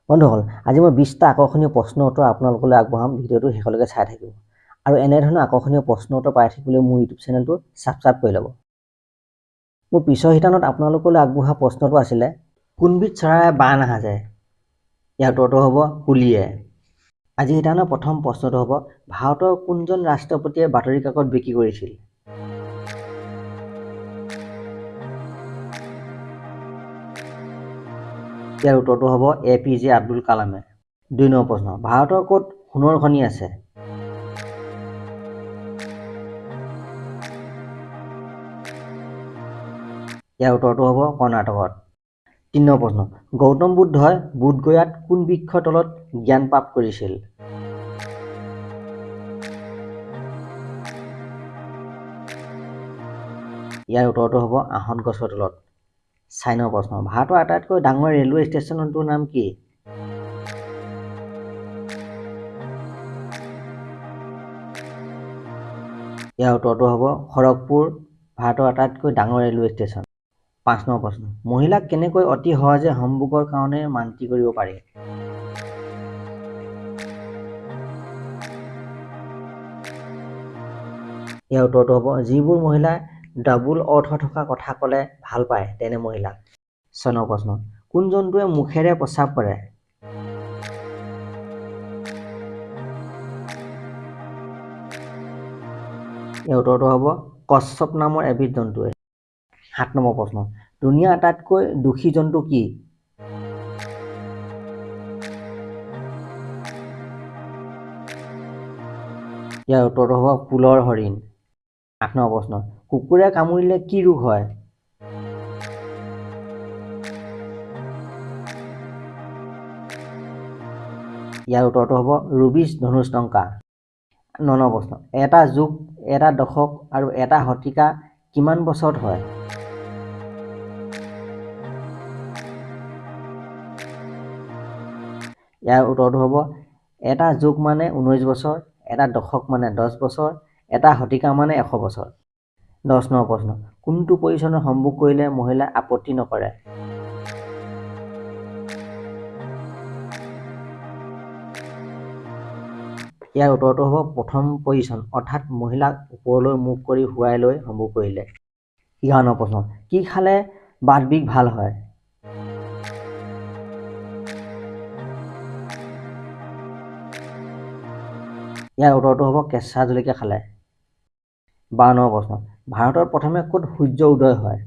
বন্ধুসকল, আজি মই 20টা আকৰ্ষণীয় প্ৰশ্ন উত্তৰ আপোনালোকলৈ আগবঢ়াম। ভিডিঅ'টো শেষলৈকে চাই থাকিব আৰু এনেধৰণৰ আকৰ্ষণীয় প্ৰশ্ন উত্তৰ পাই থাকিবলৈ মোৰ ইউটিউব চেনেলটো ছাবস্ক্ৰাইব কৰি ল'ব। মোৰ পিছৰ শিতানত আপোনালোকলৈ আগবঢ়োৱা প্ৰশ্নটো আছিলে, কোনবিধ চৰাইয়ে বাঁহ নাসাজে? ইয়াৰ উত্তৰটো হ'ব কুলিয়ে। আজি শিতানৰ প্ৰথম প্ৰশ্নটো হ'ব, ভাৰতৰ কোনজন ৰাষ্ট্ৰপতিয়ে বাতৰি কাকত বিক্ৰী কৰিছিল? ইয়াৰ উত্তৰটো হ'ব APJ আব্দুল কালামে। 2 নম্বৰ প্ৰশ্ন, ভাৰতৰ ক'ত সোণৰ খনি আছে? ইয়াৰ উত্তৰটো হ'ব কৰ্ণাটকত। 3 নম্বৰ প্ৰশ্ন, গৌতম বুদ্ধই বোধগয়াত কোন বৃক্ষৰ তলত জ্ঞান লাভ কৰিছিল? ইয়াৰ উত্তৰটো হ'ব আহঁত গছৰ তলত। 4 নম্বৰ প্ৰশ্ন, ভাৰতৰ আটাইতকৈ ডাঙৰ ৰেলৱে ষ্টেচনটোৰ নাম কি? ইয়াৰ উত্তৰটো হ'ব খড়গপুৰ, ভাৰতৰ আটাইতকৈ ডাঙৰ ৰেলৱে ষ্টেচন। 5 নম্বৰ প্ৰশ্ন, মহিলাক কেনেকৈ অতি সহজে সম্ভোগৰ কাৰণে মান্তি কৰিব পাৰি? ইয়াৰ উত্তৰটো হ'ব যিবোৰ মহিলাই ডাবুল অৰ্থ থকা কথা ক'লে ভাল পায় তেনে মহিলাক। 6 নম্বৰ প্ৰশ্ন, কোন জন্তুৱে মুখেৰে প্ৰস্ৰাৱ কৰে? ইয়াৰ উত্তৰটো হ'ব কচ্ছপ নামৰ এবিধ জন্তুৱে। 7 নম্বৰ প্ৰশ্ন, দুনিয়াৰ আটাইতকৈ দোষী জন্তু কি? ইয়াৰ উত্তৰটো হ'ব পুলৰ হৰিণ। 8 নম্বৰ প্ৰশ্ন, কুকুৰে কামুৰিলে কি ৰোগ হয়? ইয়াৰ উত্তৰটো হ'ব ৰুবিছ ধনুষ্টংকা। 9 নম্বৰ প্ৰশ্ন, এটা যুগ, এটা দশক আৰু এটা শতিকা কিমান বছৰত হয়? ইয়াৰ উত্তৰটো হ'ব এটা যুগ মানে 19 বছৰ, এটা দশক মানে 10 বছৰ, এটা শতিকা মানে 100 বছৰ। 10 নম্বৰ প্ৰশ্ন, কোনটো পজিশ্যনত সম্ভোগ কৰিলে মহিলাই আপত্তি নকৰে? ইয়াৰ উত্তৰটো হ'ব প্ৰথম পজিশ্যন, অৰ্থাৎ মহিলাক ওপৰলৈ মুখ কৰি শুৱাই লৈ সম্ভোগ কৰিলে। 11 নম্বৰ প্ৰশ্ন, কি খালে বাত বিষ ভাল হয়? ইয়াৰ উত্তৰটো হ'ব কেঁচা জলকীয়া খালে। 12 নম্বৰ প্ৰশ্ন, ভাৰতৰ প্ৰথমে ক'ত সূৰ্য উদয় হয়?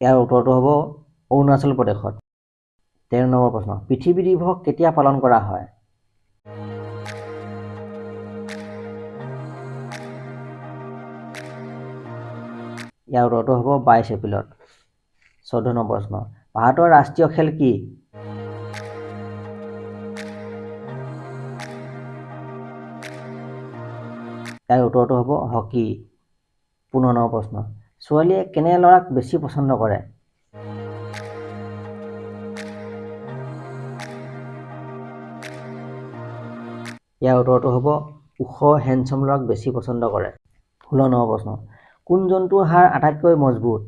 ইয়াৰ উত্তৰটো হ'ব অৰুণাচল প্ৰদেশত। 13 নম্বৰ প্ৰশ্ন, পৃথিৱী দিৱস কেতিয়া পালন কৰা হয়? ইয়াৰ উত্তৰটো হ'ব 22 এপ্ৰিলত। 14 নম্বৰ প্ৰশ্ন, ভাৰতৰ ৰাষ্ট্ৰীয় খেল কি? ইয়াৰ উত্তৰটো হ'ব হকী। 15 নম্বৰ প্ৰশ্ন, ছোৱালীয়ে কেনে ল'ৰাক বেছি পচন্দ কৰে? ইয়াৰ উত্তৰটো হ'ব ওখ হেণ্ডচাম ল'ৰাক বেছি পচন্দ কৰে। 16 নম্বৰ প্ৰশ্ন, কোন জন্তুৰ হাড় আটাইতকৈ মজবুত?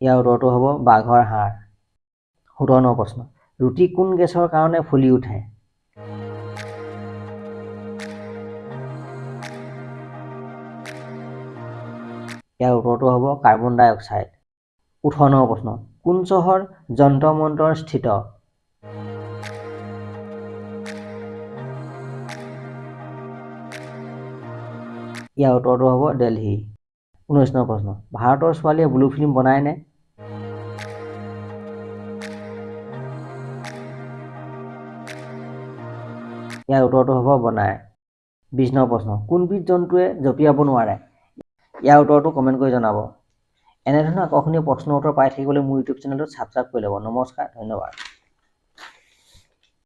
ইয়াৰ উত্তৰটো হ'ব বাঘৰ হাড়। 17 নম্বৰ প্ৰশ্ন, ৰুটি কোন গেছৰ কাৰণে ফুলি উঠে? ইয়াৰ উত্তৰটো হ'ব কাৰ্বন ডাই অক্সাইড। 18 নম্বৰ প্ৰশ্ন, কোন চহৰ যন্তৰ মন্তৰ স্থিত? ইয়াৰ উত্তৰটো হ'ব দিল্লী। 19 নম্বৰ প্ৰশ্ন, ভাৰতৰ ছোৱালীয়ে ব্লু ফিল্ম বনায়নে? ইয়াৰ উত্তৰটো হ'ব বনায়। 20 নম্বৰ প্ৰশ্ন, কোনবিধ জন্তুৱে জঁপিয়াব নোৱাৰে? ইয়াৰ উত্তৰটো কমেণ্ট কৰি জনাব। এনেধৰণৰ আকৰ্ষণীয় প্ৰশ্ন উত্তৰ পাই থাকিবলৈ মোৰ ইউটিউব চেনেলটো ছাবস্ক্ৰাইব কৰি ল'ব। নমস্কাৰ, ধন্যবাদ।